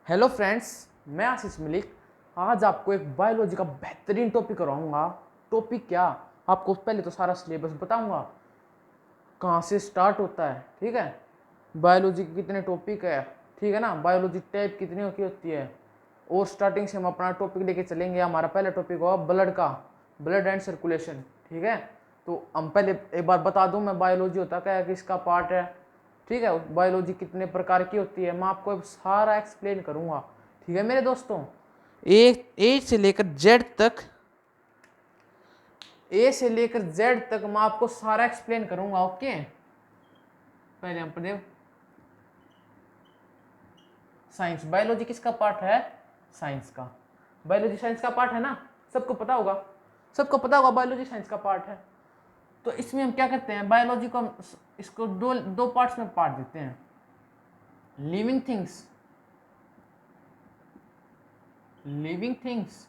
Hello friends, मैं आशीष मलिक। आज आपको एक बायोलॉजी का बेहतरीन टॉपिक कराऊंगा। टॉपिक क्या, आपको पहले तो सारा सिलेबस बताऊंगा, कहाँ से स्टार्ट होता है, ठीक है। बायोलॉजी के कितने टॉपिक है, ठीक है ना। बायोलॉजी टाइप कितनी की होती है, और स्टार्टिंग से हम अपना टॉपिक लेके चलेंगे। हमारा पहला टॉपिक होगा ब्लड का, ब्लड एंड सर्कुलेशन, ठीक है। तो हम पहले एक बार बता दूं मैं बायोलॉजी होता क्या है, किसका पार्ट है, ठीक है। बायोलॉजी कितने प्रकार की होती है, मैं आपको सारा एक्सप्लेन करूंगा, ठीक है मेरे दोस्तों। ए से लेकर जेड तक, ए से लेकर जेड तक मैं आपको सारा एक्सप्लेन करूंगा, ओके। पहले हम पढ़े साइंस। बायोलॉजी किसका पार्ट है, साइंस का। बायोलॉजी साइंस का पार्ट है ना, सबको पता होगा, सबको पता होगा बायोलॉजी साइंस का पार्ट है। तो इसमें हम क्या करते हैं, बायोलॉजी को हम इसको दो दो पार्ट्स में पार्ट देते हैं। लिविंग थिंग्स, लिविंग थिंग्स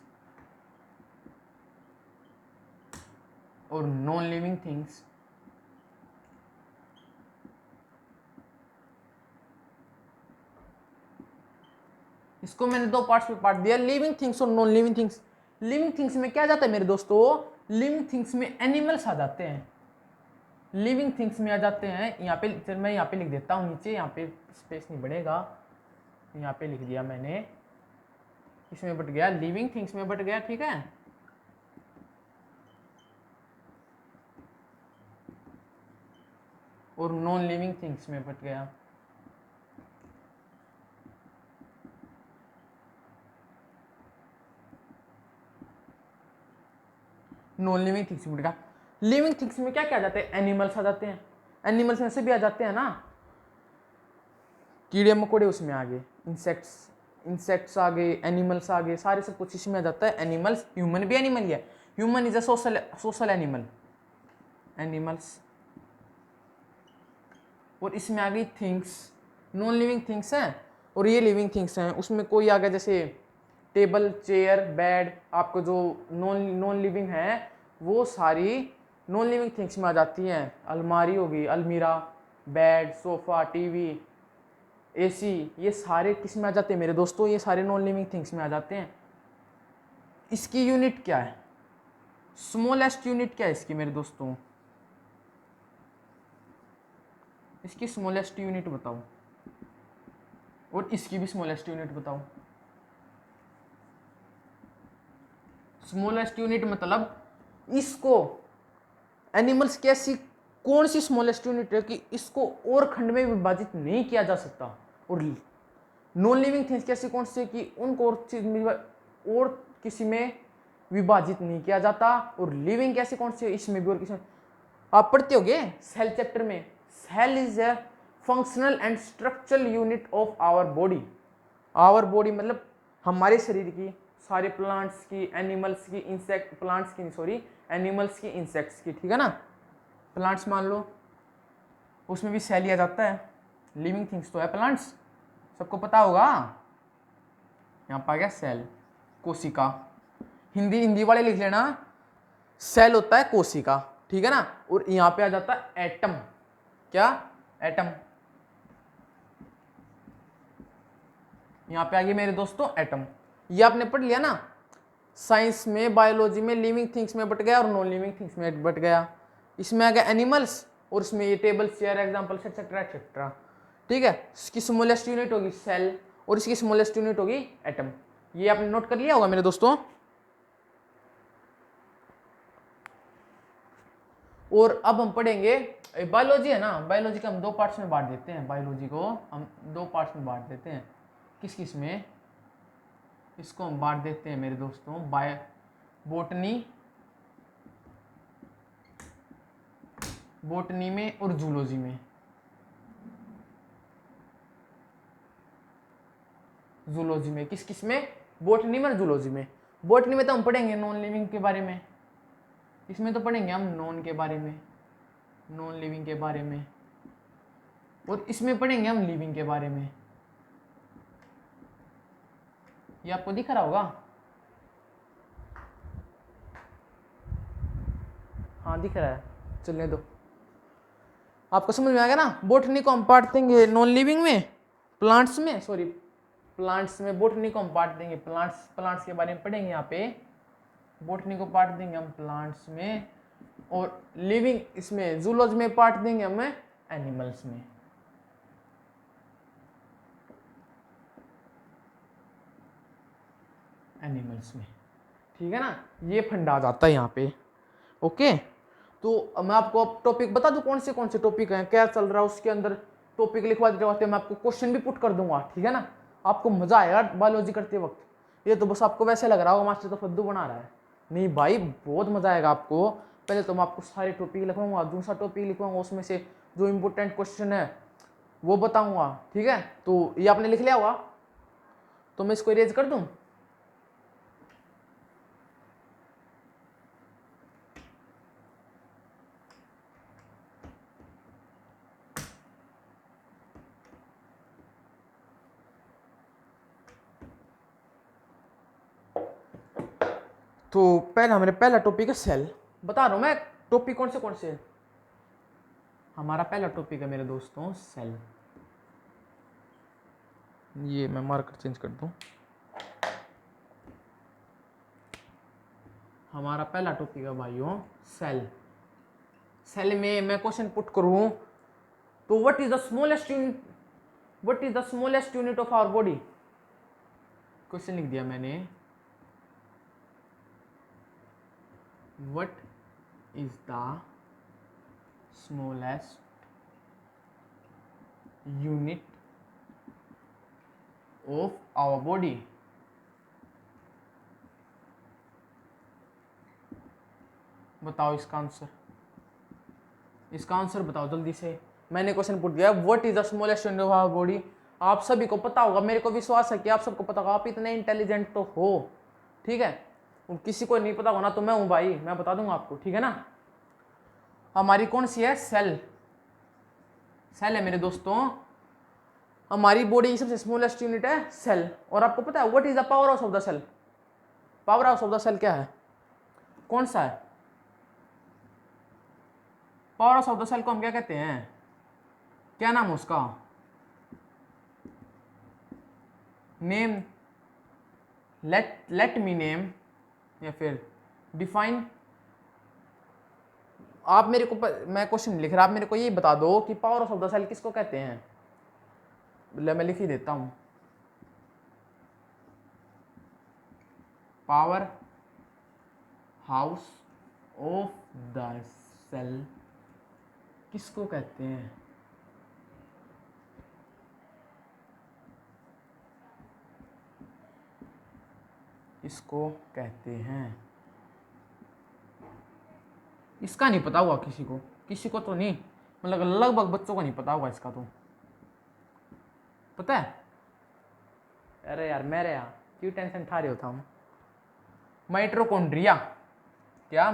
और नॉन लिविंग थिंग्स। इसको मैंने दो पार्ट्स में पार्ट दिया, लिविंग थिंग्स और non living things. Living things में क्या जाता है मेरे दोस्तों, लिविंग थिंग्स में एनिमल्स आ जाते हैं। लिविंग थिंग्स में आ जाते हैं, यहाँ पे चल मैं यहाँ पे लिख देता हूँ नीचे, यहाँ पे स्पेस नहीं बढ़ेगा, यहाँ पे लिख दिया मैंने। इसमें बट गया, लिविंग थिंग्स में बट गया, ठीक है। और नॉन लिविंग थिंग्स में बट गया। नॉन लिविंग थिंग्स में बट गया। लिविंग थिंग्स में क्या क्या आ जाते हैं, एनिमल्स आ जाते हैं। एनिमल्स में से भी आ जाते हैं ना, कीड़े मकोड़े उसमें आ गए, इंसेक्ट्स, इंसेक्ट्स आ गए, एनिमल्स आ गए, सारे सब कुछ इसमें आ जाता है। एनिमल्स, ह्यूमन भी एनिमल ही है, human is a social social animal, animals. और इसमें आ गई थिंग्स, नॉन लिविंग थिंग्स हैं और ये लिविंग थिंग्स हैं। उसमें कोई आ गया जैसे टेबल, चेयर, बेड, आपको जो नॉन नॉन लिविंग है वो सारी नॉन लिविंग थिंग्स में आ जाती हैं। अलमारी होगी, अलमीरा, बेड, सोफा, टीवी, एसी, ये सारे किस में आ जाते हैं मेरे दोस्तों, ये सारे नॉन लिविंग थिंग्स में आ जाते हैं। इसकी यूनिट क्या है, स्मॉलेस्ट यूनिट क्या है इसकी मेरे दोस्तों, इसकी स्मॉलेस्ट यूनिट बताओ, और इसकी भी स्मॉलेस्ट यूनिट बताओ। स्मॉलेस्ट यूनिट मतलब इसको, एनिमल्स की ऐसी कौन सी स्मॉलेस्ट यूनिट है कि इसको और खंड में विभाजित नहीं किया जा सकता। और नॉन लिविंग थिंग्स कैसी कौन सी कि उनको और चीज में और किसी में विभाजित नहीं किया जाता। और लिविंग कैसी कौन सी है, इसमें भी और किसी में। आप पढ़ते होगे सेल चैप्टर में, cell is a functional and structural unit of our body. Our body मतलब हमारे शरीर की, सारे प्लांट्स की, एनिमल्स की, इंसेक्ट, प्लांट्स की सॉरी, एनिमल्स की, इंसेक्ट्स की, ठीक है ना। प्लांट्स मान लो, उसमें भी सेल लिया जाता है। लिविंग थिंग्स तो है प्लांट्स, सबको पता होगा। यहाँ पर आ गया सेल, कोशिका। हिंदी हिंदी वाले लिख लेना, सेल होता है कोशिका, ठीक है ना। और यहाँ पे आ जाता है एटम, क्या, एटम। यहाँ पे आ गई मेरे दोस्तों एटम। ये आपने पढ़ लिया ना, साइंस में, बायोलॉजी में लिविंग थिंग्स में बट गया और नॉन लिविंग थिंग्स में बट गया। इसमें आ गया एनिमल्स, और इसमें ये table, chair, example, etcetera etcetera, ठीक है। इसकी स्मॉलेस्ट यूनिट होगी सेल, और इसकी स्मॉलेस्ट यूनिट होगी एटम। ये आपने नोट कर लिया होगा मेरे दोस्तों। और अब हम पढ़ेंगे बायोलॉजी है ना, बायोलॉजी को हम दो पार्ट्स में बांट देते हैं। बायोलॉजी को हम दो पार्ट्स में बांट देते हैं, किस किस में, इसको हम बांट देते हैं मेरे दोस्तों, बोटनी, बोटनी में और जूलॉजी में। जूलॉजी में किस किस में, बोटनी में और जूलॉजी में। बोटनी में तो हम पढ़ेंगे नॉन लिविंग के बारे में, इसमें तो पढ़ेंगे हम नॉन के बारे में, नॉन लिविंग के बारे में, और इसमें पढ़ेंगे हम लिविंग के बारे में। ये आपको दिख रहा होगा, हाँ दिख रहा है, चलने दो, आपको समझ में आ गया ना। बोटनी को हम बांट देंगे नॉन लिविंग में, प्लांट्स में, सॉरी प्लांट्स में बॉटनी को हम पार्ट देंगे, प्लांट्स के बारे में पढ़ेंगे यहाँ पे, बॉटनी को पार्ट देंगे हम प्लांट्स में, और लिविंग इसमें जूलॉजी में पार्ट देंगे हमें एनिमल्स में। एनिमल्स में, ठीक है ना, ये फंडा आ जाता है यहाँ पे। ओके, तो मैं आपको अब टॉपिक बता दूं कौन से टॉपिक हैं, क्या चल रहा है उसके अंदर, टॉपिक लिखवा देते वक्त मैं आपको क्वेश्चन भी पुट कर दूंगा, ठीक है ना। आपको मजा आएगा बायोलॉजी करते वक्त। ये तो बस आपको वैसे लग रहा होगा मास्टर तो फद्दू बना रहा है, नहीं भाई बहुत मजा आएगा आपको। पहले तो मैं आपको सारे टॉपिक लिखवाऊंगा, दूसरा टॉपिक लिखवाऊंगा, उसमें से जो इंपॉर्टेंट क्वेश्चन है वो बताऊंगा, ठीक है। तो ये आपने लिख लिया होगा, तो मैं इसको इरेज कर दूं। तो पहला टॉपिक है सेल। बता रहा हूं मैं टॉपिक कौन से हैं। हमारा पहला टॉपिक है मेरे दोस्तों सेल। ये मैं मार्कर चेंज कर दूं। हमारा पहला टॉपिक है भाइयों सेल। सेल में मैं क्वेश्चन पुट करूं तो what is the smallest unit of our body. Question लिख दिया मैंने, what is the smallest unit of our body. बताओ इसका आंसर बताओ जल्दी से। मैंने क्वेश्चन पूछ दिया what is the smallest unit of our body. आप सभी को पता होगा, मेरे को विश्वास है कि आप सबको पता होगा, आप इतने इंटेलिजेंट तो हो, ठीक है। किसी को नहीं पता होगा ना तो मैं हूं भाई, मैं बता दूंगा आपको, ठीक है ना। हमारी कौन सी है सेल। सेल है मेरे दोस्तों, हमारी बॉडी की सबसे स्मॉलेस्ट यूनिट है सेल। और आपको पता है what is the powerhouse of the cell. Powerhouse of the cell क्या है, कौन सा है। Powerhouse of the cell को हम क्या कहते हैं, क्या नाम है उसका, नेम, लेट मी नेम, या फिर डिफाइन। आप मेरे को मैं क्वेश्चन लिख रहा, आप मेरे को ये बता दो कि powerhouse of the cell किसको कहते हैं। मैं लिख ही देता हूं, powerhouse of the cell किसको कहते हैं। इसको कहते हैं, इसका नहीं पता हुआ किसी को तो नहीं, मतलब लगभग बच्चों को नहीं पता होगा इसका। तो पता है, अरे यार मेरे यार क्यों टेंशन खा रहे हो तुम। माइटोकॉन्ड्रिया, क्या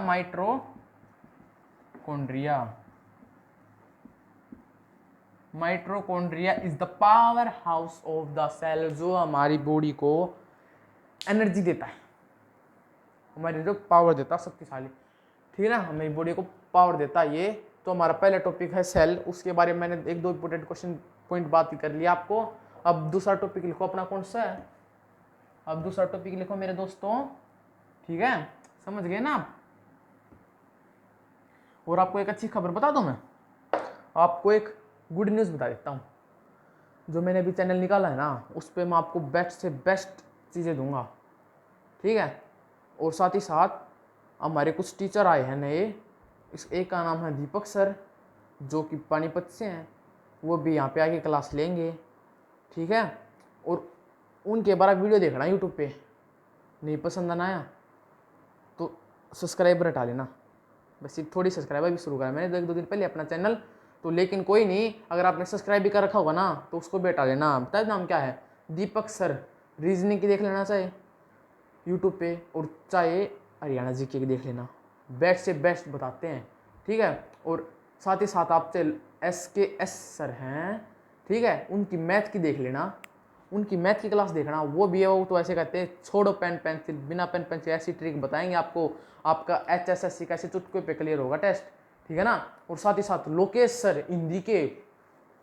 mitochondria is the powerhouse of the cell, जो हमारी बॉडी को एनर्जी देता है, हमारी जो पावर देता है, शक्तिशाली, ठीक है ना, हमारी बॉडी को पावर देता है ये। तो हमारा पहला टॉपिक है सेल, उसके बारे में मैंने एक दो इंपोर्टेंट क्वेश्चन पॉइंट बात कर लिया आपको। अब दूसरा टॉपिक लिखो अपना, कौन सा है, अब दूसरा टॉपिक लिखो मेरे दोस्तों, ठीक है, समझ गए ना आप। और आपको एक अच्छी खबर बता दूं, मैं आपको एक गुड न्यूज़ बता देता हूँ। जो मैंने अभी चैनल निकाला है ना, उस पर मैं आपको बेस्ट से बेस्ट चीज़ें दूंगा, ठीक है। और साथ ही साथ हमारे कुछ टीचर आए हैं नए, एक का नाम है दीपक सर, जो कि पानीपत से हैं, वो भी यहाँ पे आके क्लास लेंगे, ठीक है। और उनके बारे वीडियो देखना यूट्यूब पे, नहीं पसंद ना आया तो सब्सक्राइबर हटा लेना। बस ये थोड़ी सब्सक्राइबर भी शुरू करा मैंने एक दो दिन पहले अपना चैनल, तो लेकिन कोई नहीं, अगर आपने सब्सक्राइब भी कर रखा होगा ना तो उसको भी हटा लेना। बताए नाम क्या है, दीपक सर, रीजनिंग की देख लेना चाहे यूट्यूब पे, और चाहे हरियाणा जी की देख लेना, बेस्ट से बेस्ट बताते हैं, ठीक है। और साथ ही साथ आपसे SKS सर हैं, ठीक है, उनकी मैथ की देख लेना, उनकी मैथ की क्लास देखना, वो भी है, वो तो ऐसे कहते हैं छोड़ो पेन पेंसिल, बिना पेन पेंसिल ऐसी ट्रिक बताएंगे आपको, आपका HSSC कैसे चुटकुए पे क्लियर होगा टेस्ट, ठीक है ना। और साथ ही साथ लोकेश सर हिंदी के,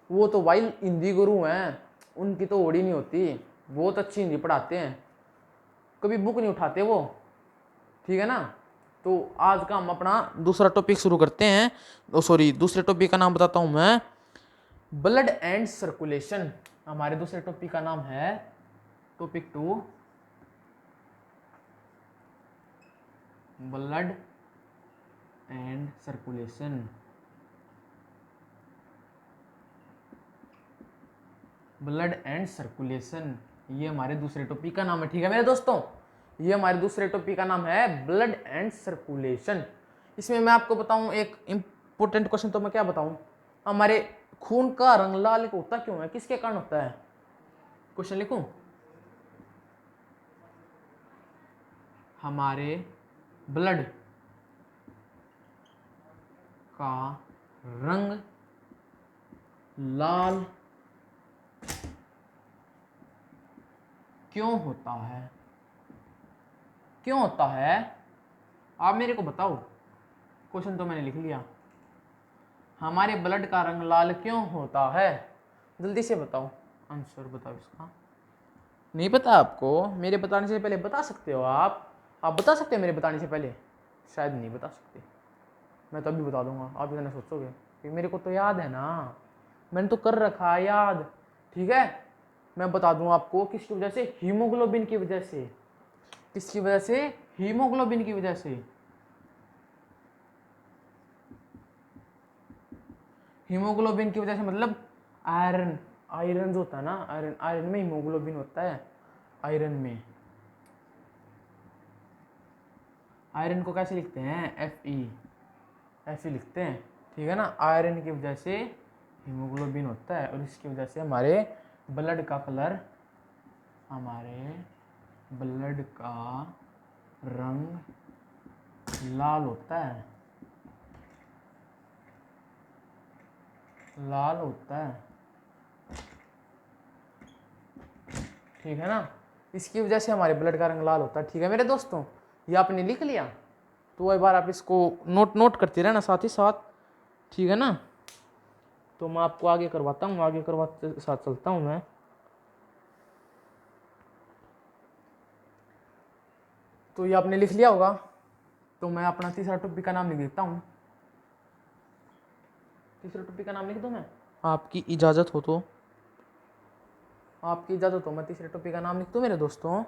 वो तो भाई हिंदी गुरु हैं, उनकी तो ओड़ी नहीं होती, बहुत अच्छी हिंदी पढ़ाते हैं, कभी बुक नहीं उठाते वो, ठीक है ना। तो आज का हम अपना दूसरा टॉपिक शुरू करते हैं। सॉरी, दूसरे टॉपिक का नाम बताता हूं मैं, ब्लड एंड सर्कुलेशन। हमारे दूसरे टॉपिक का नाम है topic 2, blood and circulation. Blood and circulation, ये हमारे दूसरे टॉपिक का नाम है, ठीक है मेरे दोस्तों। ये हमारे दूसरे टॉपिक का नाम है ब्लड एंड सर्कुलेशन। इसमें मैं आपको बताऊं एक इंपॉर्टेंट क्वेश्चन, तो मैं क्या बताऊं, हमारे खून का रंग लाल होता क्यों है, किसके कारण होता है? क्वेश्चन लिखूं, हमारे ब्लड का रंग लाल क्यों होता है? क्यों होता है, आप मेरे को बताओ। क्वेश्चन तो मैंने लिख लिया, हमारे ब्लड का रंग लाल क्यों होता है, जल्दी से बताओ, आंसर बताओ इसका। नहीं पता आपको? मेरे बताने से पहले बता सकते हो आप बता सकते हो मेरे बताने से पहले? शायद नहीं बता सकते, मैं तो अभी बता दूंगा, आप इतना सोचोगे कि मेरे को तो याद है ना, मैंने तो कर रखा है याद, ठीक है। मैं बता दूं आपको, किसकी वजह से? हीमोग्लोबिन की वजह से। किसकी वजह से? हीमोग्लोबिन की वजह से। हीमोग्लोबिन की वजह से मतलब आयरन, आयरन जो होता है ना, आयरन, आयरन में हीमोग्लोबिन होता है, आयरन में। आयरन को कैसे लिखते हैं? Fe, ऐसे लिखते हैं, ठीक है ना। आयरन की वजह से हीमोग्लोबिन होता है, और इसकी वजह से हमारे ब्लड का कलर, हमारे ब्लड का रंग लाल होता है, लाल होता है, ठीक है ना। इसकी वजह से हमारे ब्लड का रंग लाल होता है, ठीक है मेरे दोस्तों। ये आपने लिख लिया, तो एक बार आप इसको नोट करते रहना साथ ही साथ, ठीक है ना। तो मैं आपको आगे करवाता हूँ, आगे करवाते साथ चलता हूँ मैं। तो ये आपने लिख लिया होगा, तो मैं अपना तीसरा टॉपिक का नाम लिख देता हूँ। तीसरे टॉपिक का नाम लिख दूँ मैं, आपकी इजाज़त हो तो? आपकी इजाज़त हो मैं तीसरे टॉपिक का नाम लिख दूँ मेरे दोस्तों?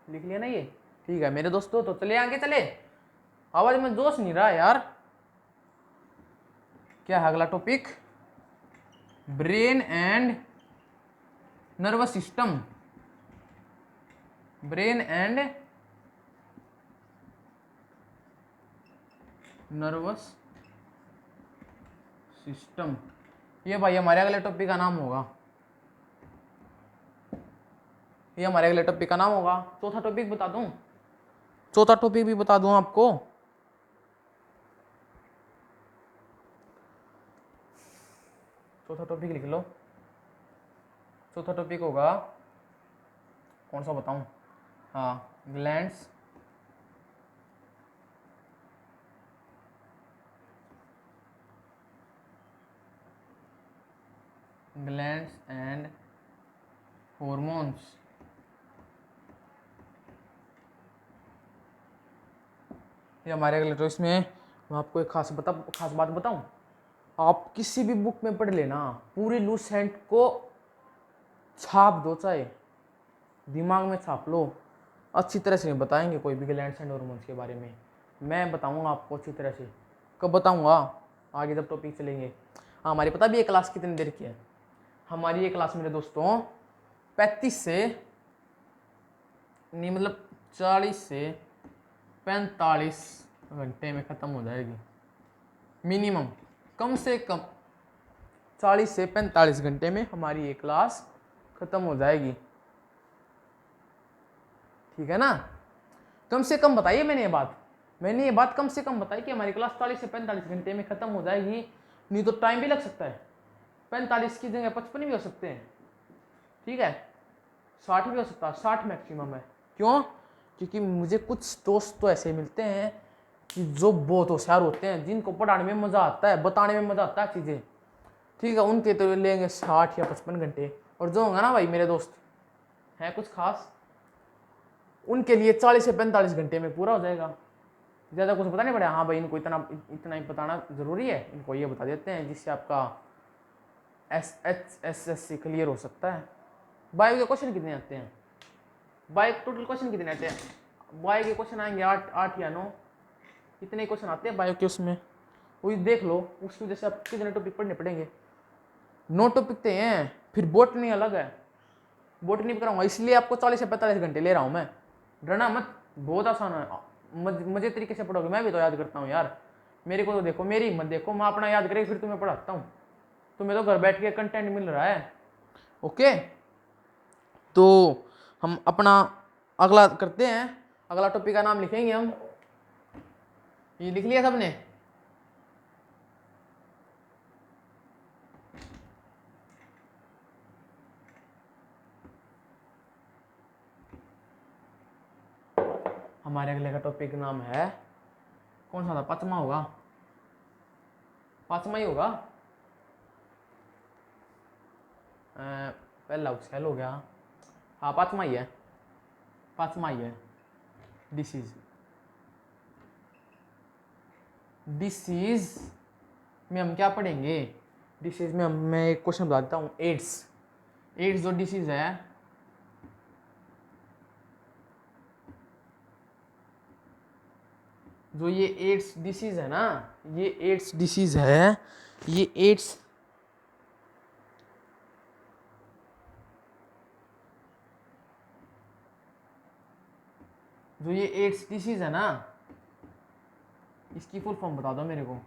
लिख लिया ना ये, ठीक है मेरे दोस्तों। तो चले आगे चले, आवाज में जोश नहीं रहा यार। क्या है अगला topic? Brain and nervous system. Brain and nervous system, ये भाई हमारे अगले टॉपिक का नाम होगा, ये हमारे अगले टॉपिक का नाम होगा। चौथा टॉपिक बता दूं, चौथा टॉपिक भी बता दूं आपको। चौथा टॉपिक लिख लो, चौथा टॉपिक होगा, कौन सा बताऊं? हाँ, ग्लैंड्स ग्लैंड्स एंड हॉर्मोन्स। ये हमारे अगले टॉपिक में मैं आपको एक खास बात बताऊं, आप किसी भी बुक में पढ़ लेना, पूरी लूसेंट को छाप दो, चाहे दिमाग में छाप लो, अच्छी तरह से बताएंगे कोई भी ग्लैंड्स एंड हॉर्मोन्स के बारे में। मैं बताऊंगा आपको अच्छी तरह से, कब बताऊंगा? आगे जब टॉपिक चलेंगे। हाँ, हमारी पता भी ये क्लास कितनी देर की है? हमारी ये क्लास मेरे दोस्तों 35 से नहीं, मतलब 40 से 45 घंटे में ख़त्म हो जाएगी मिनिमम, कम से कम 40 से 45 घंटे में हमारी ये क्लास ख़त्म हो जाएगी, ठीक है ना। कम से कम बताइए, मैंने ये बात कम से कम बताई कि हमारी क्लास 40 से 45 घंटे में ख़त्म हो जाएगी, नहीं तो टाइम भी लग सकता है, 45 की जगह 55 भी हो सकते हैं, ठीक है, 60 भी हो सकता है, 60 मैक्सिमम है। क्यों? क्योंकि मुझे कुछ दोस्त तो ऐसे मिलते हैं कि जो बहुत होशियार होते हैं, जिनको पढ़ाने में मज़ा आता है, बताने में मज़ा आता है चीज़ें, ठीक है, उनके तो लेंगे 60 या 55 घंटे। और जो होगा ना भाई मेरे दोस्त, है कुछ खास, उनके लिए 40 से 45 घंटे में पूरा हो जाएगा। ज़्यादा कुछ पता नहीं पड़ा। हाँ भाई इनको इतना इतना ही बताना ज़रूरी है, इनको ये बता देते हैं जिससे आपका SHSSC क्लियर हो सकता है। बायो के क्वेश्चन कितने आते हैं? बायो टोटल क्वेश्चन कितने आते हैं? बायो के क्वेश्चन आएंगे 8 या 9, कितने क्वेश्चन आते हैं बायो के उसमें, वही देख लो। उसकी वजह से आप कितने टॉपिक पढ़ने पड़ेंगे? 9 टॉपिक तो हैं, फिर बोटनी अलग है, बोटनी भी कराऊंगा, इसलिए आपको 40 से 45 घंटे ले रहा हूँ मैं। डरना मत, बहुत आसान है, मजे तरीके से पढ़ोगे। मैं भी तो याद करता हूँ यार, मेरे को तो देखो, मेरी हिम्मत देखो, मैं अपना याद करके फिर तुम्हें पढ़ाता हूँ। तुम्हें तो घर बैठ के कंटेंट मिल रहा है। ओके, तो हम अपना अगला करते हैं। अगला टॉपिक का नाम लिखेंगे हम, ये लिख लिया सबने? हमारे अगले का टॉपिक नाम है, कौन सा था? पांचवा होगा, पांचवा ही होगा। पहला सेल हो गया, हाँ पांचवा ही है, पांचवा ही है। डिसीज, डिसीज में हम क्या पढ़ेंगे? डिसीज में मैं एक क्वेश्चन बता देता हूँ। एड्स, एड्स जो डिसीज है, जो ये एड्स डिसीज है ना, ये एड्स डिसीज है, ये एड्स जो ये एड्स डिसीज है ना, इसकी फुल फॉर्म बता दो मेरे को,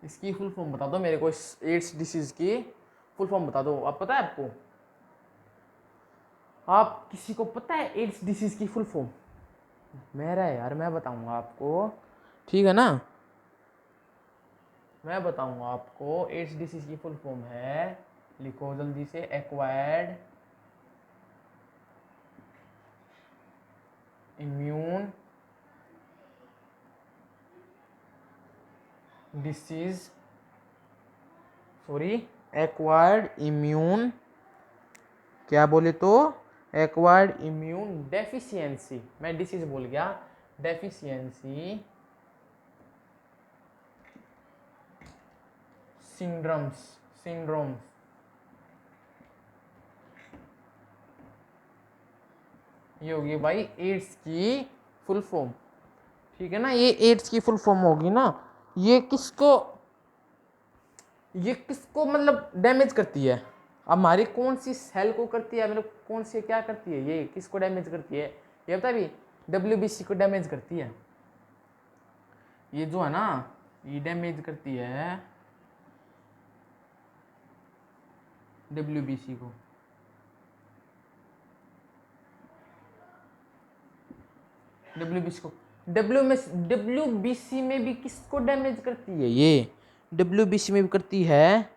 इसकी फुल फॉर्म बता दो मेरे को, इस एड्स डिसीज की फुल फॉर्म बता दो। आप पता है आपको? आप किसी को पता है एड्स डिसीज की फुल फॉर्म? मेरा है यार, मैं बताऊंगा आपको, ठीक है ना? मैं बताऊंगा आपको। एड्स डिसीज की फुल फॉर्म है, लिखो जल्दी से, acquired immune disease, sorry, acquired immune, क्या बोले तो, एक्वायर्ड इम्यून डेफिशिएंसी, मैं डिसीज बोल गया, डेफिशिएंसी सिंड्रोम्स, सिंड्रोम्स, ये होगी भाई एड्स की फुल फॉर्म, ठीक है ना? ये एड्स की फुल फॉर्म होगी ना। ये किसको मतलब डैमेज करती है? हमारी कौन सी सेल को करती है, मतलब कौन सी क्या करती है, ये किसको डैमेज करती है? ये बता भी, WBC को डैमेज करती है। ये जो है ना, ये डैमेज करती है WBC को। WBC को, WBC में भी किसको डैमेज करती है? ये WBC में भी करती है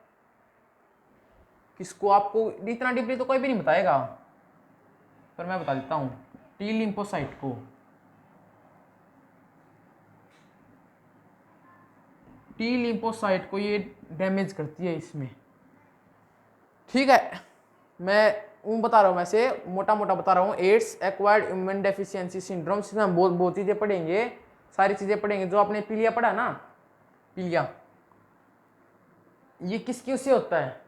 किसको? आपको इतना डीपली तो कोई भी नहीं बताएगा, पर मैं बता देता हूँ, टी लिम्फोसाइट को। टी लिम्फोसाइट को ये डैमेज करती है इसमें, ठीक है? मैं बता रहा हूँ, वैसे मोटा मोटा बता रहा हूँ। AIDS, acquired immune deficiency syndrome, इसमें हम बहुत चीज़ें पढ़ेंगे, सारी चीज़ें पढ़ेंगे। जो आपने पीलिया पढ़ा ना, पीलिया, ये किसकी उससे होता है,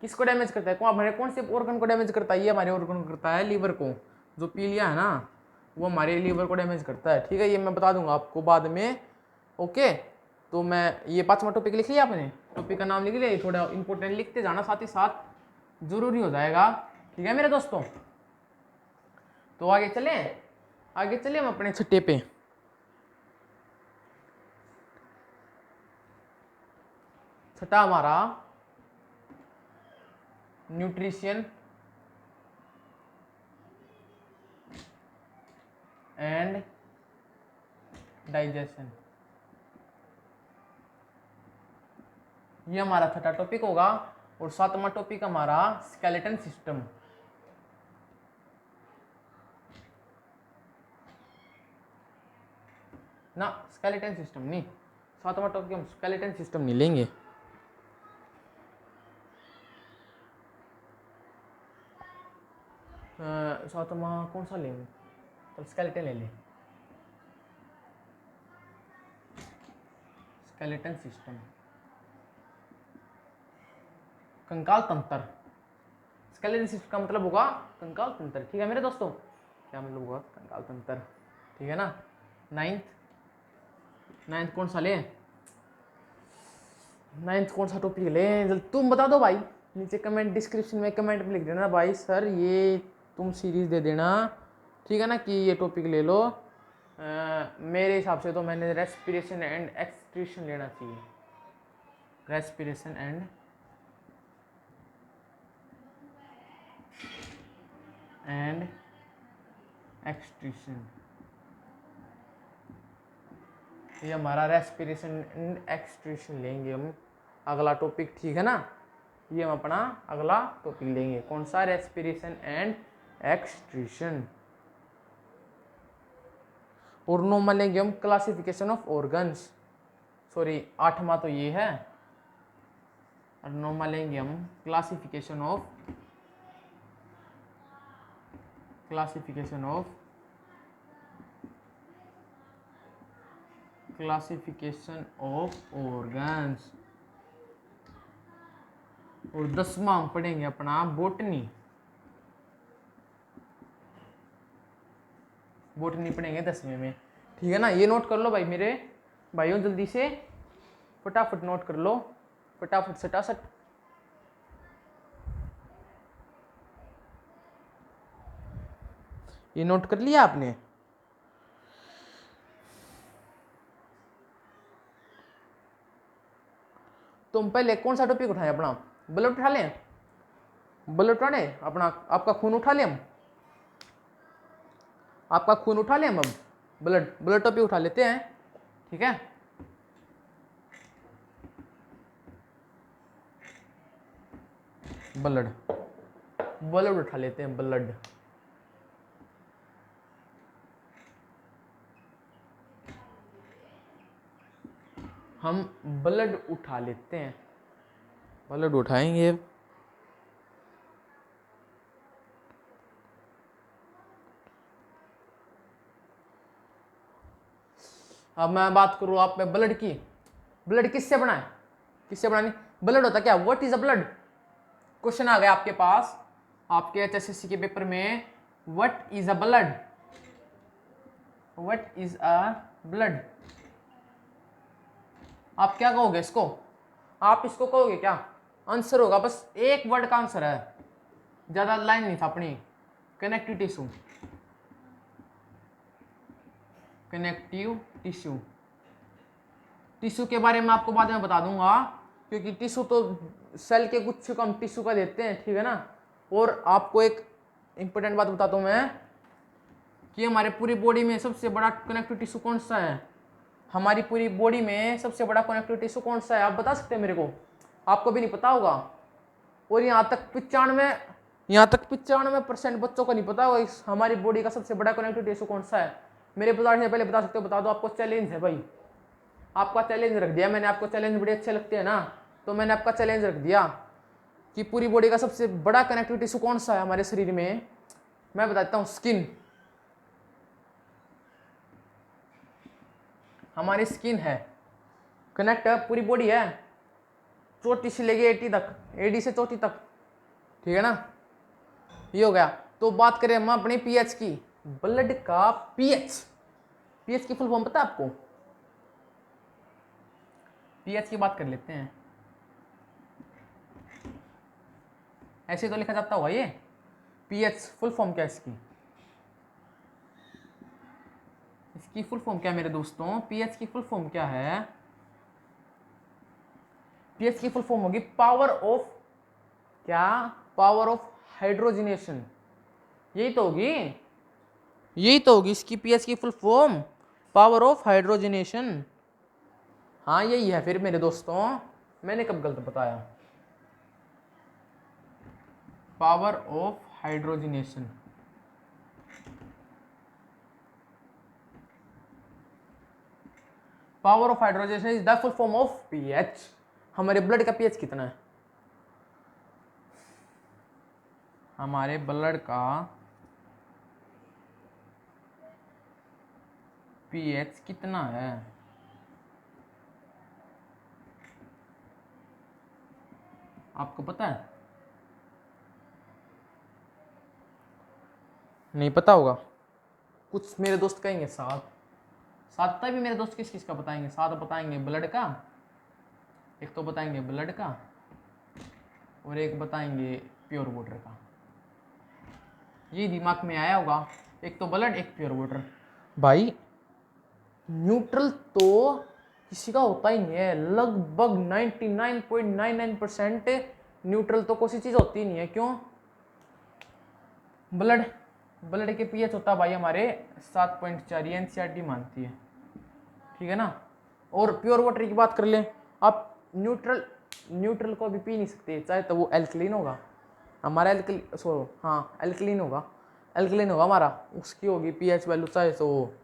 किसको डैमेज करता है? हमारे कौन से ऑर्गन को डैमेज करता है? ये हमारे ऑर्गन को करता है, लीवर को। जो पीलिया है ना, वो हमारे लीवर को डैमेज करता है, ठीक है? ये मैं बता दूंगा आपको बाद में। ओके, तो मैं ये पांचवा टॉपिक लिख लिया आपने, टॉपिक का नाम लिख लिया, थोड़ा इंपॉर्टेंट लिखते जाना, साथ ही साथ जरूरी हो जाएगा, ठीक है मेरे दोस्तों? तो आगे चलें हम अपने छठे पे। छठा हमारा न्यूट्रिशन एंड डाइजेशन, ये हमारा छठा टॉपिक होगा। और सातवां टॉपिक हमारा स्केलेटन सिस्टम, ना स्केलेटन सिस्टम नहीं, सातवां टॉपिक हम स्केलेटन सिस्टम नहीं लेंगे। सातवां कौन सा लें, तो स्केलेटन ले लें, स्केलेटन सिस्टम, कंकाल तंत्र। स्केलेटन सिस्टम का मतलब होगा कंकाल तंत्र, ठीक है मेरे दोस्तों, क्या मतलब होगा कंकाल तंत्र, ठीक है ना। नाइन्थ कौन सा ले, नाइन्थ कौन सा टॉपिक ले, जल्दी तुम बता दो भाई, नीचे कमेंट डिस्क्रिप्शन में कमेंट में लिख देना भाई सर ये तुम सीरीज दे देना, ठीक है ना, कि ये टॉपिक ले लो। मेरे हिसाब से तो मैंने रेस्पिरेशन एंड एक्सक्रीशन लेना चाहिए, रेस्पिरेशन एंड एक्सक्रीशन, ये हमारा रेस्पिरेशन एंड एक्सक्रीशन लेंगे हम अगला टॉपिक, ठीक है ना। ये हम अपना अगला टॉपिक लेंगे, कौन सा, रेस्पिरेशन एंड एक्सक्रीशन। और 9वां लेंगे हम क्लासिफिकेशन ऑफ ऑर्गन्स, सॉरी 8वां तो ये है, और 9वां लेंगे हम क्लासिफिकेशन ऑफ ऑर्गन्स। और 10वां हम पढ़ेंगे अपना बोटनी पढ़ेंगे 10वें में, ठीक है ना। ये नोट कर लो भाई मेरे भाइयों, जल्दी से फटाफट नोट कर लो, फटाफट सटासट। ये नोट कर लिया आपने, तुम पहले कौन सा टॉपिक उठाए अपना, ब्लड उठा लें, ब्लड उठाने अपना, आपका खून उठा लें हम, आपका खून उठा लें हम, अब ब्लड टॉपिक उठा लेते हैं, ठीक है। ब्लड उठा लेते हैं, ब्लड, हम ब्लड उठा लेते हैं, ब्लड उठाएंगे। अब मैं बात करूं आप में ब्लड की, ब्लड किससे बना है, किससे बनानी, ब्लड होता क्या, what is a blood, question आ गया आपके पास, आपके एचएसएससी के पेपर में, what is a blood, what is a blood, आप क्या कहोगे इसको, आप इसको कहोगे क्या, आंसर होगा बस एक वर्ड का आंसर है, ज्यादा लाइन नहीं था अपनी, connective tissue, connective tissue. Tissue के बारे में आपको बाद में बता दूंगा, क्योंकि टिश्यू तो सेल के कुछ को हम टिश्यू का देते हैं, ठीक है ना। और आपको एक इंपॉर्टेंट बात बताता हूं मैं, कि हमारे पूरी बॉडी में सबसे बड़ा कनेक्टिव टिश्यू कौन सा है, हमारी पूरी बॉडी में सबसे बड़ा कनेक्टिव टिश्यू कौन सा है, आप बता सकते हैं मेरे को, आपको भी नहीं पता होगा, और यहाँ तक 95% बच्चों को नहीं पता होगा हमारी बॉडी का सबसे बड़ा कनेक्टिव टिश्यू कौन सा है। मेरे बताने से पहले बता सकते हो, बता दो, आपको चैलेंज है भाई, आपका चैलेंज रख दिया मैंने, आपको चैलेंज बड़े अच्छे लगते हैं ना, तो मैंने आपका चैलेंज रख दिया कि पूरी बॉडी का सबसे बड़ा कनेक्टिव टिश्यू कौन सा है हमारे शरीर में, मैं बताता हूँ, स्किन, हमारी स्किन है, कनेक्ट पूरी बॉडी है, चोटी से लेके एडी तक, एडी से चोटी तक, ठीक है ना, ये हो गया। तो बात करें हम अपने पीएच की, ब्लड का पीएच, पीएच की फुल फॉर्म पता है आपको, पीएच की बात कर लेते हैं, ऐसे तो लिखा जाता होगा ये, पीएच फुल फॉर्म क्या है इसकी, इसकी फुल फॉर्म क्या है मेरे दोस्तों, पीएच की फुल फॉर्म क्या है, पीएच की फुल फॉर्म होगी पावर ऑफ, क्या, पावर ऑफ हाइड्रोजनेशन, यही तो होगी इसकी पीएच की full form, power of hydrogenation, हाँ यही है फिर मेरे दोस्तों, मैंने कब गलत बताया, power of hydrogenation, power of hydrogenation is the full form of pH. हमारे ब्लड का पीएच कितना है, हमारे ब्लड का पीएच कितना है? आपको पता है? नहीं पता होगा। कुछ मेरे दोस्त कहेंगे 7। 7 तक भी मेरे दोस्त किस किस का बताएंगे? 7 बताएंगे ब्लड का, एक तो बताएंगे ब्लड का, और एक बताएंगे प्योर वाटर का। ये दिमाग में आया होगा, एक तो ब्लड एक प्योर वाटर। भाई न्यूट्रल तो किसी का होता ही नहीं है, लगभग 99.99% न्यूट्रल तो कोई चीज होती ही नहीं है। क्यों? ब्लड के पीएच होता भाई हमारे 7.4, ये एनसीईआरटी मानती है, ठीक है ना। और प्योर वाटर की बात कर ले, आप न्यूट्रल को भी पी नहीं सकते, चाहे तो वो एल्कलीन होगा हमारा, एल्कलीन होगा हमारा, उसकी होगी पीएच वैल्यू चाहे तो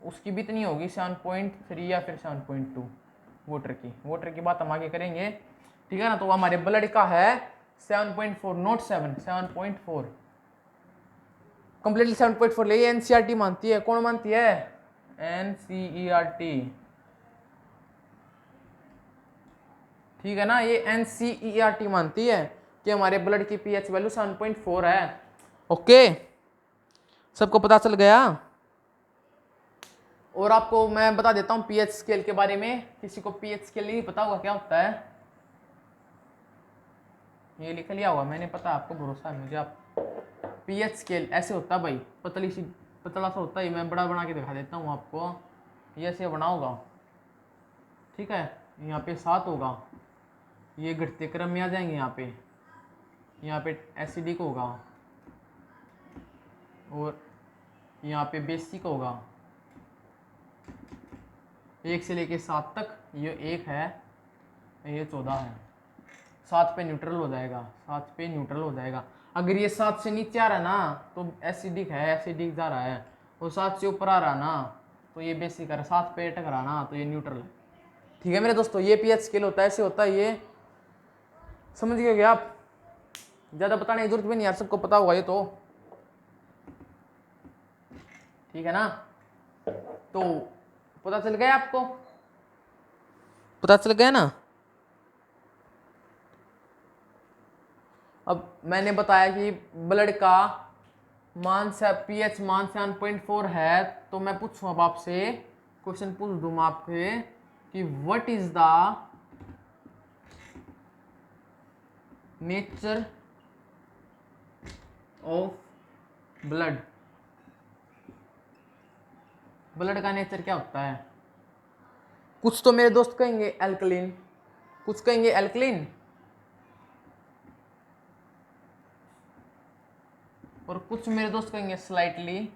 उसकी भी इतनी होगी 7.3 या फिर 7.2 वाटर की बात हम आगे करेंगे, ठीक है ना। तो हमारे ब्लड का है 7.4, नॉट 7, 7.4, कंप्लीटली 7.4। ले एनसीईआरटी मानती है। कौन मानती है? एनसीईआरटी, ठीक है ना। ये एनसीईआरटी मानती है कि हमारे ब्लड की पीएच वैल्यू 7.4 है। ओके, सबको पता चल गया। और आपको मैं बता देता हूं पीएच स्केल के बारे में, किसी को पीएच स्केल नहीं पता होगा क्या होता है? ये लिख लिया होगा मैंने, पता आपको, भरोसा है मुझे। आप पीएच स्केल ऐसे होता है भाई, पतला सा होता है। मैं बड़ा बना के दिखा देता हूँ आपको, ये ऐसे बना होगा, ठीक है। यहाँ पे 7 होगा, ये घटते क्रम में आ जाएंगे। यहाँ पे एसिडिक होगा, और यहाँ पे बेसिक होगा। 1 से लेके 7 तक, ये 1 है, ये 14 है। 7 पे न्यूट्रल हो जाएगा, 7 पे न्यूट्रल हो जाएगा। अगर ये 7 से नीचे आ रहा ना तो एसिडिक है, एसिडिक जा रहा है। और 7 से ऊपर आ रहा ना तो ये बेसिक है। 7 पे अटक रहा ना तो ये न्यूट्रल है, ठीक है मेरे दोस्तों। ये पीएच स्केल होता है, ऐसे होता है, ये समझ गए क्या आप? ज्यादा बताने की जरूरत भी नहीं यार, सबको पता होगा ये तो, ठीक है ना। तो पता चल गया आपको? पता चल गया ना। अब मैंने बताया कि ब्लड का मान से पीएच मान 7.4 है, तो मैं पूछूं अब आपसे, क्वेश्चन पूछ दूं मैं आपके कि what is the nature of blood? Blood का नेचर क्या होता है? कुछ तो मेरे दोस्त कहेंगे एल्कलीन, कुछ कहेंगे एल्कलीन, और कुछ मेरे दोस्त कहेंगे स्लाइटली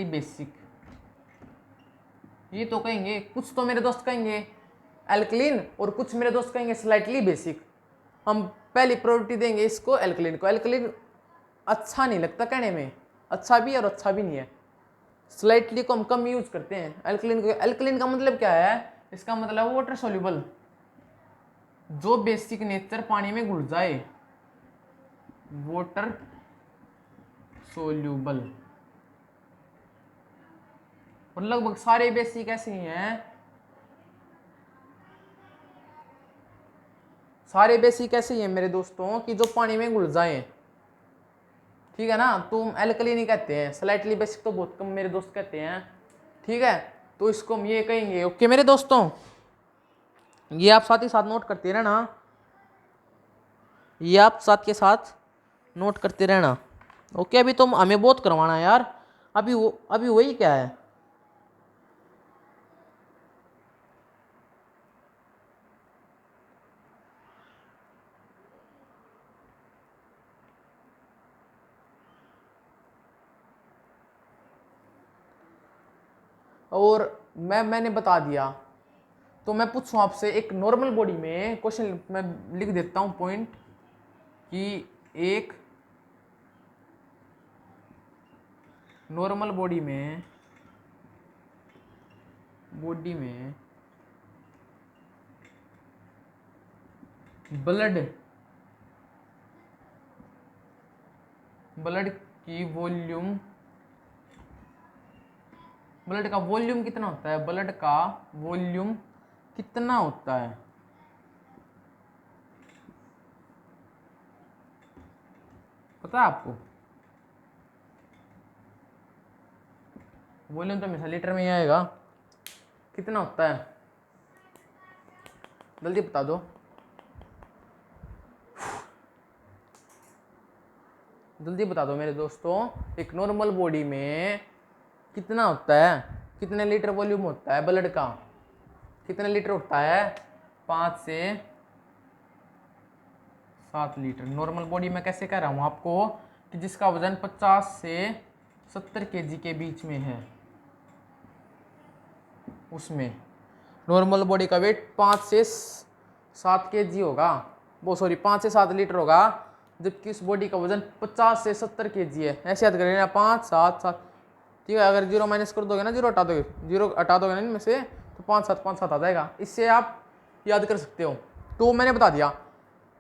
बेसिक। ये तो कहेंगे, कुछ तो मेरे दोस्त कहेंगे एल्कलीन और कुछ मेरे दोस्त कहेंगे स्लाइटली बेसिक। हम पहली प्रायोरिटी देंगे इसको, एल्कलीन को। एल्कलीन अच्छा नहीं लगता कहने में, अच्छा भी है और अच्छा भी नहीं है। स्लाइटली को हम कम यूज करते हैं, एल्कलीन को। एल्कलीन का मतलब क्या है? इसका मतलब वाटर सोल्यूबल, जो बेसिक नेचर पानी में घुल जाए, वाटर सोल्यूबल। और लगभग सारे बेसिक ऐसे ही हैं, सारे बेसिक ऐसे ही हैं मेरे दोस्तों कि जो पानी में घुल जाए, ठीक है ना। तुम एल्कलीन ही कहते हैं, स्लाइटली बेसिक तो बहुत कम मेरे दोस्त कहते हैं, ठीक है। तो इसको हम ये कहेंगे। ओके मेरे दोस्तों, ये आप साथ ही साथ नोट करते रहना, ये आप साथ के साथ नोट करते रहना। ओके, अभी तो हमें बहुत करवाना है यार। अभी वही क्या है? और मैंने बता दिया, तो मैं पूछूं आपसे, एक नॉर्मल बॉडी में क्वेश्चन मैं लिख देता हूं पॉइंट कि एक नॉर्मल बॉडी में ब्लड कि वॉल्यूम, ब्लड का वॉल्यूम कितना होता है, ब्लड का वॉल्यूम कितना होता है, पता है आपको? वॉल्यूम तो हमेशा लीटर में ही आएगा, कितना होता है, जल्दी बता दो। जल्दी बता दो मेरे दोस्तों, एक नॉर्मल बॉडी में कितना होता है, कितने लीटर वॉल्यूम होता है ब्लड का, कितने लीटर होता है, 5 से 7 लीटर। नॉर्मल बॉडी में कैसे कह रहा हूँ आपको, कि जिसका वजन 50 से 70 केजी के बीच में है, उसमें नॉर्मल बॉडी का वेट 5 से 7 केजी होगा, वो सॉरी 5 से 7 लीटर होगा, जबकि उस बॉडी का वजन 50 से 70 केजी है। ऐसे याद करेंगे ना, 5 7 7, ठीक है। अगर जीरो माइनस कर दोगे ना, जीरो हटा दोगे ना इनमें से, तो 5 7 आ जाएगा। इससे आप याद कर सकते हो। तो मैंने बता दिया।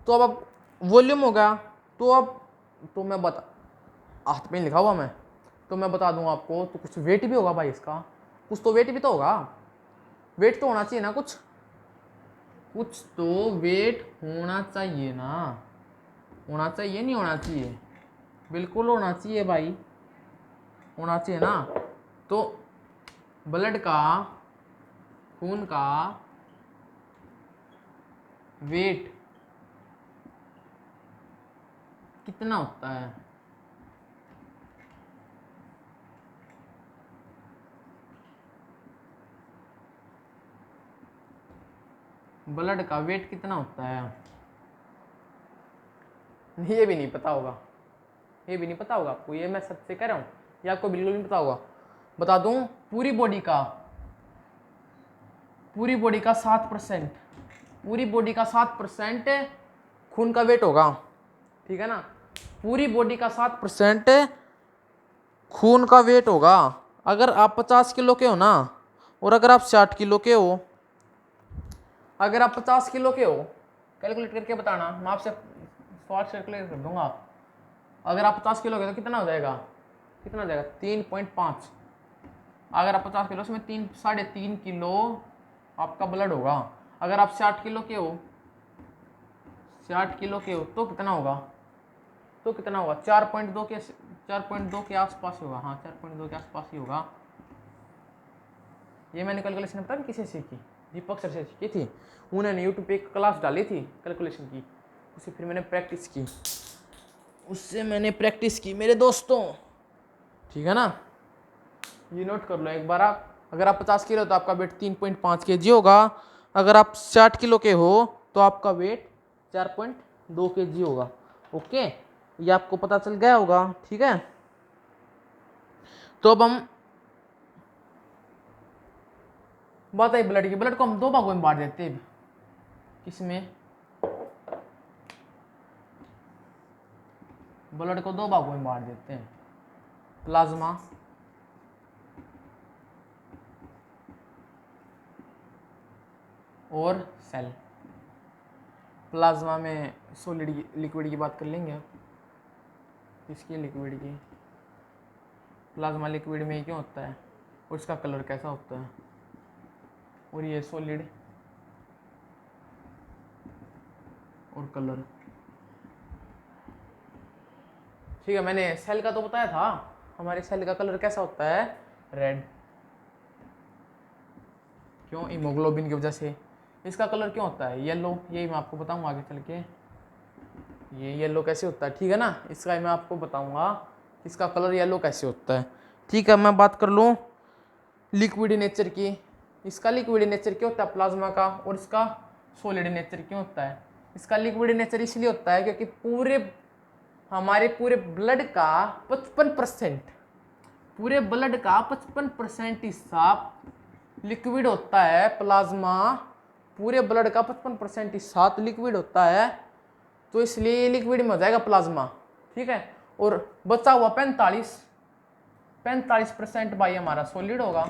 तो अब वॉल्यूम हो गया। तो अब तो मैं बता, हाथ में लिखा हुआ मैं, तो मैं बता दूं आपको, तो कुछ वेट भी होगा भाई इसका, कुछ तो वेट भी तो होगा, वेट तो होना चाहिए ना, कुछ तो वेट होना चाहिए ना, होना चाहिए नहीं होना चाहिए, बिल्कुल होना चाहिए भाई, होना चाहिए ना। तो ब्लड का, खून का वेट कितना होता है, ब्लड का वेट कितना होता है, ये भी नहीं पता होगा, ये भी नहीं पता होगा आपको, ये मैं सबसे कह रहा हूँ, ये आपको बिल्कुल नहीं पता होगा। बता दूं, पूरी बॉडी का 7%, पूरी बॉडी का 7% खून का वेट होगा, ठीक है ना। पूरी बॉडी का 7% खून का वेट होगा। अगर आप 50 किलो के हो ना, और अगर आप 60 किलो के हो, अगर आप 50 किलो के हो, कैलकुलेट करके बताना, मैं आपसे शॉर्ट कैलकुलेट कर दूंगा। अगर आप 50 किलो के तो कितना हो जाएगा, 3.5। अगर आप 50 किलो, उसमें 3.5 किलो आपका ब्लड होगा। अगर आप 60 किलो के हो, तो कितना होगा, 4.2 के आसपास होगा। हाँ, 4.2 के आसपास ही होगा। ये मैंने कैलकुलेशन पता नहीं किसे सीखी, दीपक सर से सीखी थी। उन्होंने यूट्यूब पे एक क्लास डाली थी कैलकुलेशन की, उससे फिर मैंने प्रैक्टिस की, मेरे दोस्तों, ठीक है ना। ये नोट कर लो एक बार आप। अगर आप 50 किलो तो आपका वेट 3.5 kg होगा। अगर आप 60 किलो के हो तो आपका वेट 4.2 kg होगा। ओके, ये आपको पता चल गया होगा, ठीक है। तो अब हम बात आई ब्लड की। ब्लड को हम 2 भागों में बांट देते हैं। किसमें? ब्लड को 2 भागों में बांट देते हैं, प्लाज्मा और सेल। प्लाज्मा में सॉलिड लिक्विड की बात कर लेंगे आप। किसकी? लिक्विड की। प्लाज्मा लिक्विड में क्यों होता है और इसका कलर कैसा होता है, और ये सॉलिड और कलर, ठीक है। मैंने सेल का तो बताया था, हमारे सेल का कलर कैसा होता है, रेड। क्यों? हीमोग्लोबिन की वजह से। इसका कलर क्यों होता है येलो, यही मैं आपको बताऊंगा आगे चल के। ये येलो कैसे होता है, ठीक है ना, इसका मैं आपको बताऊंगा इसका कलर येलो कैसे होता है, ठीक है। मैं बात कर लूँ लिक्विड नेचर की। इसका लिक्विड नेचर क्यों होता है प्लाज्मा का, और इसका सॉलिड नेचर क्यों होता है। इसका लिक्विड नेचर इसलिए होता है क्योंकि हमारे पूरे ब्लड का 55%, पूरे ब्लड का 55% हिस्सा लिक्विड होता है। प्लाज्मा पूरे ब्लड का 55% हिस्सा लिक्विड होता है, तो इसलिए ये लिक्विड में हो जाएगा प्लाज्मा, ठीक है। और बचा हुआ 45% भाई हमारा सॉलिड होगा।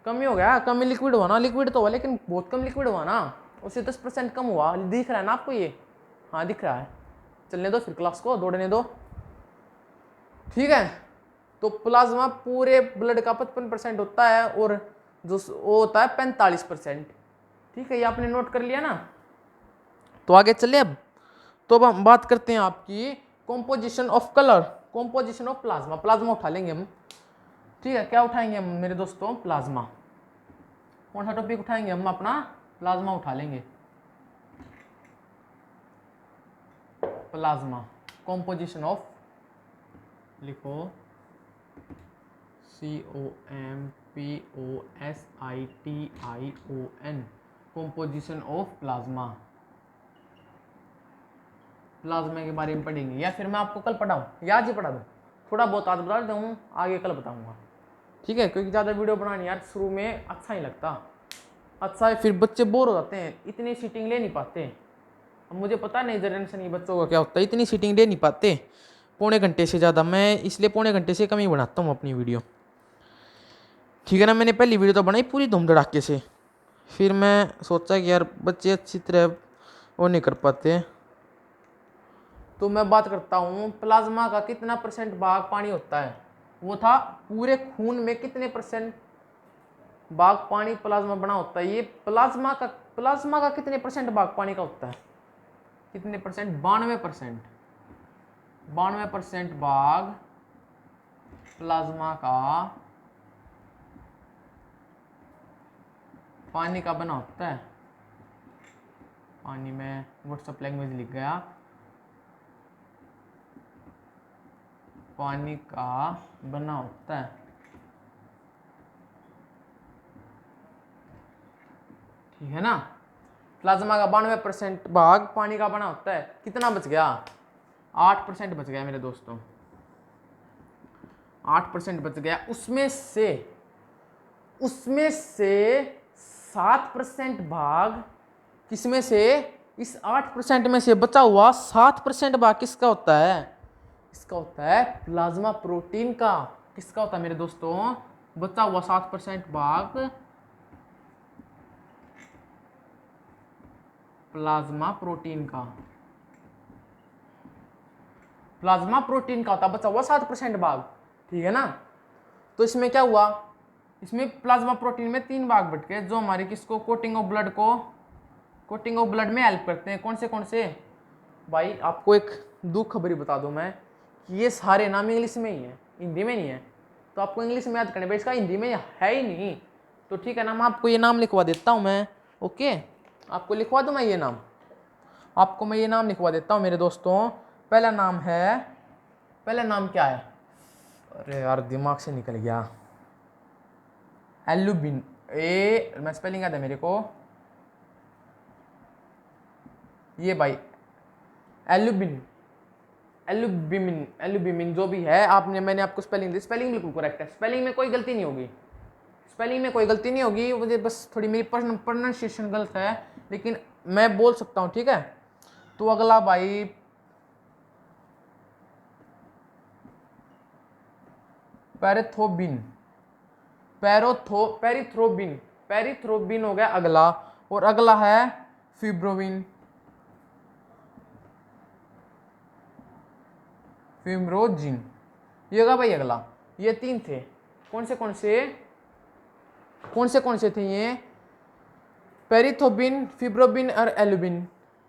कमी हो गया, कमी लिक्विड हुआ ना, लिक्विड तो हुआ लेकिन बहुत कम लिक्विड हुआ ना, उससे 10% कम हुआ। दिख रहा है ना आपको ये? हाँ दिख रहा है। चलने दो फिर क्लास को, दौड़ने दो। ठीक है। तो प्लाज्मा पूरे ब्लड का 55% होता है और जो वो होता है 45%। ठीक है, ये आपने नोट कर लिया ना। तो आगे चलिए अब। तो अब हम बात करते हैं आपकी composition of colour, composition of plasma. Plasma उठा लेंगे हम। ठीक है, क्या उठाएंगे हम मेरे दोस्तों? प्लाज्मा। कौन सा टॉपिक उठाएंगे हम? अपना प्लाज्मा उठा लेंगे। प्लाज्मा कॉम्पोजिशन ऑफ, लिखो COMPOSITION, composition of plasma. Plasma के बारे में पढ़ेंगे या फिर मैं आपको कल पढ़ाऊँ या आज ही पढ़ा दूँ? थोड़ा बहुत आज बता दूँ, आगे कल बताऊँगा। ठीक है, क्योंकि ज़्यादा वीडियो बनानी यार शुरू में अच्छा ही लगता। अच्छा है, फिर बच्चे बोर हो जाते हैं, इतनी सीटिंग ले नहीं पाते। अब मुझे पता नहीं जनरेशन ये बच्चों का क्या होता है, इतनी सीटिंग ले नहीं पाते पौने घंटे से ज़्यादा। मैं इसलिए पौने घंटे से कम ही बनाता हूँ अपनी वीडियो। ठीक है ना। मैंने पहली वीडियो तो बनाई पूरी धूम धड़ाके से, फिर मैं सोचा कि यार बच्चे अच्छी तरह वो नहीं कर पाते। तो मैं बात करता हूँ प्लाज्मा का कितना % भाग पानी होता है। वो था पूरे खून में कितने % भाग पानी प्लाज्मा बना होता है। ये प्लाज्मा का कितने % भाग पानी का होता है? कितने %? 92%। 92% भाग प्लाज्मा का पानी का बना होता है। पानी में व्हाट्सएप लैंग्वेज लिख गया, पानी का बना होता है। ठीक है ना। प्लाज्मा का 92% भाग पानी का बना होता है। कितना बच गया? 8% बच गया मेरे दोस्तों, 8% बच गया। उसमें से 7% भाग किसमें से? इस 8% में से बचा हुआ 7% भाग किसका होता है? इसका होता है प्लाज्मा प्रोटीन का। किसका होता है मेरे दोस्तों? बचा हुआ 7% भाग प्लाज्मा प्रोटीन का। प्लाज्मा प्रोटीन का होता है बचा हुआ 7% भाग। ठीक है ना। तो इसमें क्या हुआ? इसमें प्लाज्मा प्रोटीन में 3 भाग बट गए जो हमारे किसको कोटिंग ऑफ ब्लड में हेल्प करते हैं। कौन से भाई? आपको एक दुख खबरी बता दूं मैं कि ये सारे नाम इंग्लिश में ही है, हिंदी में नहीं है। तो आपको इंग्लिश में याद करने भाई, इसका हिंदी में है ही नहीं। तो ठीक है ना, मैं आपको ये नाम लिखवा देता हूँ मैं। ओके, आपको लिखवा दूँ मैं ये नाम, आपको मैं ये नाम लिखवा देता हूँ मेरे दोस्तों। पहला नाम क्या है? अरे यार दिमाग से निकल गया। एल्यूबिन, मैं स्पेलिंग याद है मेरे को। ये भाई एल्यूबिमिन जो भी है, मैंने आपको स्पेलिंग दी। स्पेलिंग बिल्कुल करेक्ट है, स्पेलिंग में कोई गलती नहीं होगी। मुझे बस थोड़ी मेरी प्रोनाउंसिएशन गलत है, लेकिन मैं बोल सकता हूँ। ठीक है। तो अगला भाई पेरिथ्रोबिन हो गया अगला, और अगला है फिब्रोजिन। ये होगा भाई अगला। ये 3 थे। कौन से थे ये? पेरिथ्रोबिन, फिब्रोबिन और एल्यूबिन।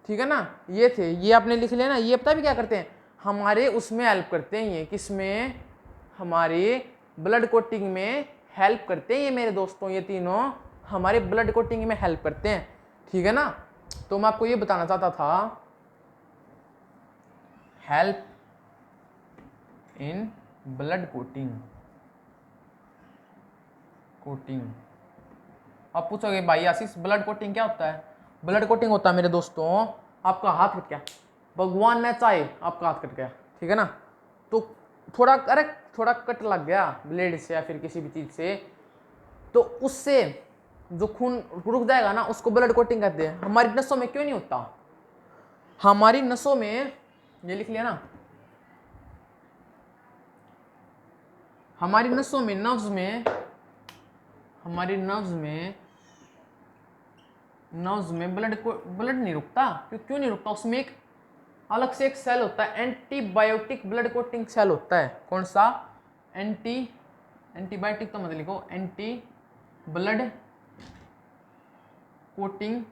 ठीक है ना। ये थे, ये आपने लिख लिया ना। ये पता भी क्या करते हैं? हमारे उसमें हेल्प करते हैं। ये किसमें? हमारे ब्लड कोटिंग में हेल्प करते हैं ये मेरे दोस्तों। ये तीनों हमारे ब्लड कोटिंग में हेल्प करते हैं। ठीक है ना। तो मैं आपको ये बताना चाहता था, हेल्प इन ब्लड कोटिंग। आप पूछोगे भाई आशीष ब्लड कोटिंग क्या होता है? ब्लड कोटिंग होता है मेरे दोस्तों, आपका हाथ कट गया, भगवान ने चाहे आपका हाथ कट गया, ठीक है ना। तो थोड़ा कट लग गया ब्लेड से या फिर किसी भी चीज से, तो उससे जो खून रुक जाएगा ना, उसको ब्लड कोटिंग कहते हैं। हमारी नसों में क्यों नहीं होता? हमारी नसों में, ये लिख लिया ना, हमारी नसों में, नर्व्स में ब्लड नहीं रुकता। क्यों नहीं रुकता? उसमें एक अलग से एक सेल होता है एंटीबायोटिक ब्लड कोटिंग सेल होता है। कौन सा? एंटीबायोटिक तो मत लिखो, एंटी ब्लड कोटिंग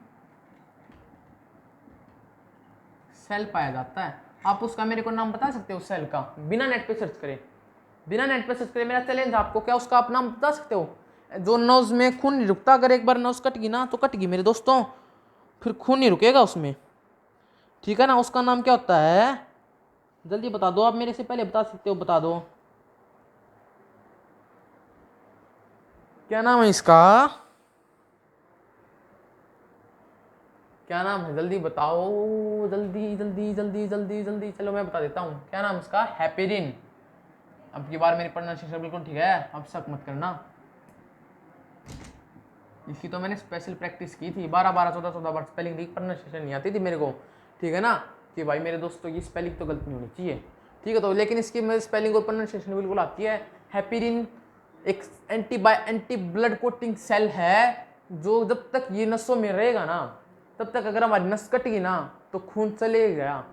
सेल पाया जाता है। आप उसका मेरे को नाम बता सकते हो उस सेल का? बिना नेट पे सर्च करें, बिना नेट पे सर्च करें, मेरा चैलेंज आपको, क्या उसका आप नाम बता सकते हो? जो नस में खून नहीं रुकता, अगर एक बार नस कट गई ना तो कट गई मेरे दोस्तों, फिर खून नहीं रुकेगा उसमें, ठीक है ना? उसका नाम क्या होता है? जल्दी बता दो, आप मेरे से पहले बता सकते हो, बता दो क्या नाम है इसका, क्या नाम है? जल्दी बताओ, जल्दी जल्दी जल्दी जल्दी जल्दी। चलो मैं बता देता हूँ क्या नाम इसका, हेपेरिन। अब की बार मेरी प्रोनाउंसिएशन बिल्कुल ठीक है, अब शक मत करना। इसकी तो मैंने स्पेशल प्रैक्टिस की थी, 12 12 14 14 बार स्पेलिंग दी, प्रोनाउंसिएशन नहीं आती थी मेरे को, ठीक है ना? कि भाई मेरे दोस्तों की स्पेलिंग तो गलत नहीं होनी चाहिए, ठीक है? तो लेकिन इसकी मेरी स्पेलिंग और प्रोनाउंसिएशन बिल्कुल आती है। हेपेरिन एक एंटी ब्लड कोटिंग सेल है, जो जब तक ये नसों में रहेगा ना, तब तक अगर हमारी नस कट गई ना तो खून चले गया।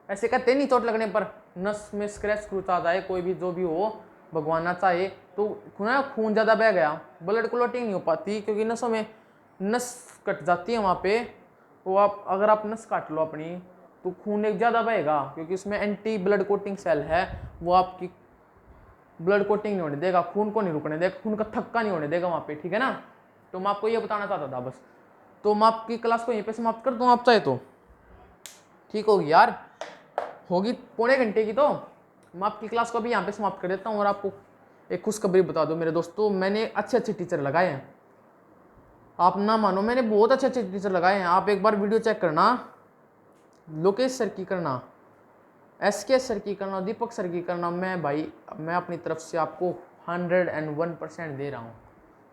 ऐसे कहते नहीं, चोट लगने पर नस में स्क्रैच स्क्रूच आ जाए, कोई भी जो भी हो, भगवान ना चाहे, तो खून ज़्यादा बह गया, ब्लड क्लॉटिंग नहीं हो पाती, क्योंकि नसों में नस कट जाती है वहाँ पे। तो आप अगर आप नस काट लो अपनी, तो खून एक ज़्यादा बहेगा, क्योंकि उसमें एंटी ब्लड कोटिंग सेल है, वो आपकी ब्लड कोटिंग नहीं होने देगा, खून को नहीं रुकने देगा, खून का थक्का नहीं होने देगा वहाँ पे, ठीक है ना? तो मैं आपको ये बताना चाहता था बस। तो मैं आपकी क्लास को यहीं पे समाप्त कर दूँ आप चाहे तो? ठीक होगी यार, होगी पौने घंटे की, तो मैं आपकी क्लास को अभी यहाँ पे समाप्त कर देता हूँ। और आपको एक खुशखबरी बता दो मेरे दोस्तों, मैंने अच्छे अच्छे टीचर लगाए हैं, आप ना मानो, मैंने बहुत अच्छे अच्छे टीचर लगाए हैं। आप एक बार वीडियो चेक करना, लोकेश सर की करना, SK सर की करना, दीपक सर की करना। मैं अपनी तरफ से आपको 101% दे रहा हूँ,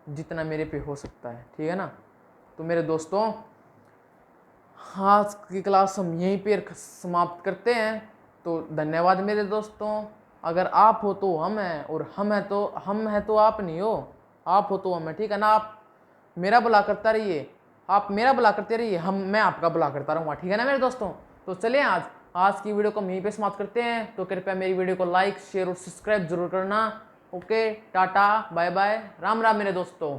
जितना मेरे पे हो सकता है, ठीक है ना? तो मेरे दोस्तों, आज की क्लास हम यहीं पर समाप्त करते हैं। तो धन्यवाद मेरे दोस्तों। अगर आप हो तो हम हैं, और हम हैं तो आप नहीं हो, आप हो तो हम हैं, ठीक है ना? आप मेरा भला करता रहिए, आप मेरा भला करते रहिए, मैं आपका भला करता रहूँगा, ठीक है ना मेरे दोस्तों? तो चलिए आज की वीडियो को हम यहीं पे समाप्त करते हैं। तो कृपया मेरी वीडियो को लाइक, शेयर और सब्सक्राइब जरूर करना। Okay, tata, bye bye, Ram Ram मेरे दोस्तों।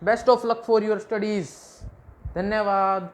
Best of luck for your studies. धन्यवाद।